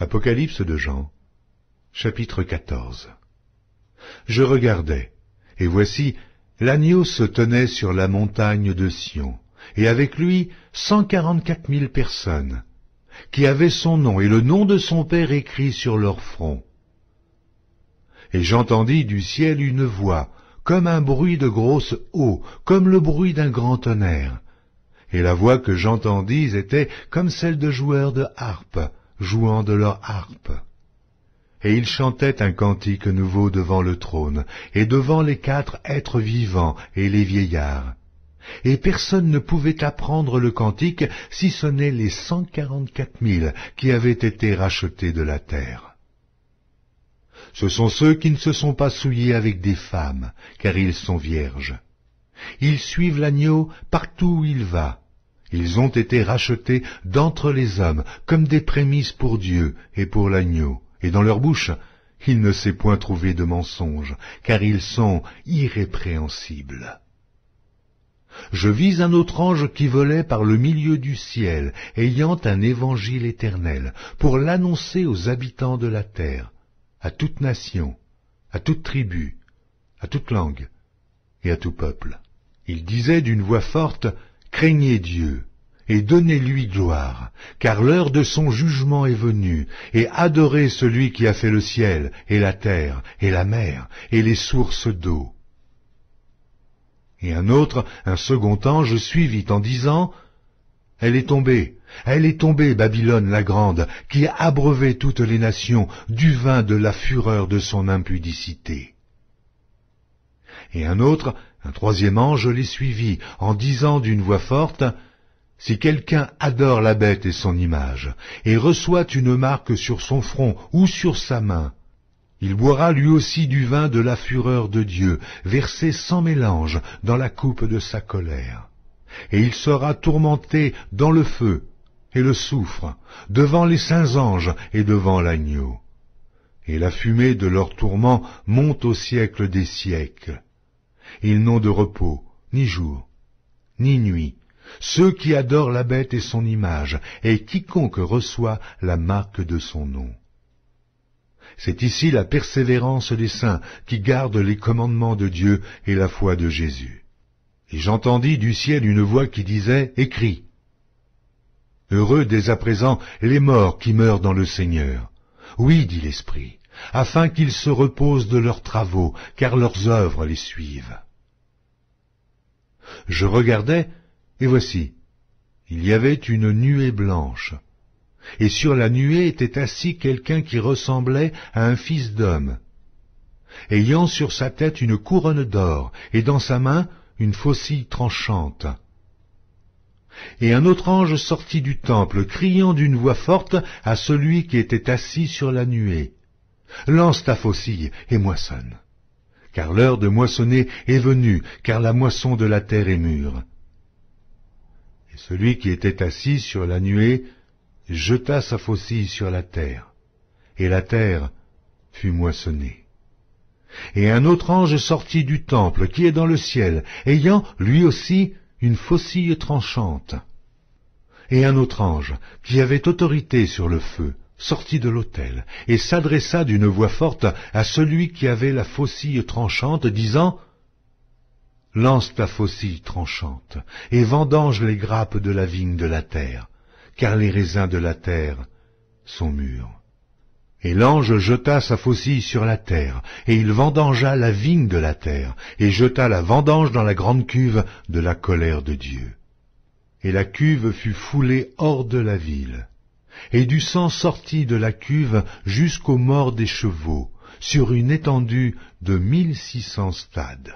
Apocalypse de Jean, chapitre 14. Je regardais, et voici, l'agneau se tenait sur la montagne de Sion, et avec lui 144 000 personnes, qui avaient son nom et le nom de son Père écrit sur leur front. Et j'entendis du ciel une voix, comme un bruit de grosse eau, comme le bruit d'un grand tonnerre. Et la voix que j'entendis était comme celle de joueurs de harpe, jouant de leur harpe. Et ils chantaient un cantique nouveau devant le trône, et devant les 4 êtres vivants et les vieillards. Et personne ne pouvait apprendre le cantique, si ce n'est les 144 000 qui avaient été rachetés de la terre. Ce sont ceux qui ne se sont pas souillés avec des femmes, car ils sont vierges. Ils suivent l'agneau partout où il va. Ils ont été rachetés d'entre les hommes, comme des prémices pour Dieu et pour l'agneau. Et dans leur bouche, il ne s'est point trouvé de mensonge, car ils sont irrépréhensibles. Je vis un autre ange qui volait par le milieu du ciel, ayant un évangile éternel, pour l'annoncer aux habitants de la terre, à toute nation, à toute tribu, à toute langue et à tout peuple. Il disait d'une voix forte, « Craignez Dieu, et donnez-lui gloire, car l'heure de son jugement est venue, et adorez celui qui a fait le ciel, et la terre, et la mer, et les sources d'eau. » Et un autre, un second ange, suivit en disant, « Elle est tombée, Babylone la grande, qui a abreuvé toutes les nations du vin de la fureur de son impudicité. » Et un autre, un troisième ange, les suivit, en disant d'une voix forte, « Si quelqu'un adore la bête et son image, et reçoit une marque sur son front ou sur sa main, il boira lui aussi du vin de la fureur de Dieu, versé sans mélange dans la coupe de sa colère. Et il sera tourmenté dans le feu et le soufre, devant les saints anges et devant l'agneau. Et la fumée de leur tourment monte au siècle des siècles. Ils n'ont de repos, ni jour, ni nuit, ceux qui adorent la bête et son image, et quiconque reçoit la marque de son nom. C'est ici la persévérance des saints qui gardent les commandements de Dieu et la foi de Jésus. Et j'entendis du ciel une voix qui disait, « Écris. Heureux dès à présent les morts qui meurent dans le Seigneur. Oui, dit l'Esprit, afin qu'ils se reposent de leurs travaux, car leurs œuvres les suivent. » Je regardais, et voici, il y avait une nuée blanche. Et sur la nuée était assis quelqu'un qui ressemblait à un fils d'homme, ayant sur sa tête une couronne d'or, et dans sa main une faucille tranchante. Et un autre ange sortit du temple, criant d'une voix forte à celui qui était assis sur la nuée, « Lance ta faucille et moissonne, car l'heure de moissonner est venue, car la moisson de la terre est mûre. » Et celui qui était assis sur la nuée jeta sa faucille sur la terre, et la terre fut moissonnée. Et un autre ange sortit du temple qui est dans le ciel, ayant lui aussi une faucille tranchante. Et un autre ange, qui avait autorité sur le feu, sortit de l'autel, et s'adressa d'une voix forte à celui qui avait la faucille tranchante, disant, « Lance ta faucille tranchante, et vendange les grappes de la vigne de la terre, car les raisins de la terre sont mûrs. » Et l'ange jeta sa faucille sur la terre, et il vendangea la vigne de la terre, et jeta la vendange dans la grande cuve de la colère de Dieu. Et la cuve fut foulée hors de la ville, et du sang sortit de la cuve jusqu'aux morts des chevaux, sur une étendue de 1600 stades.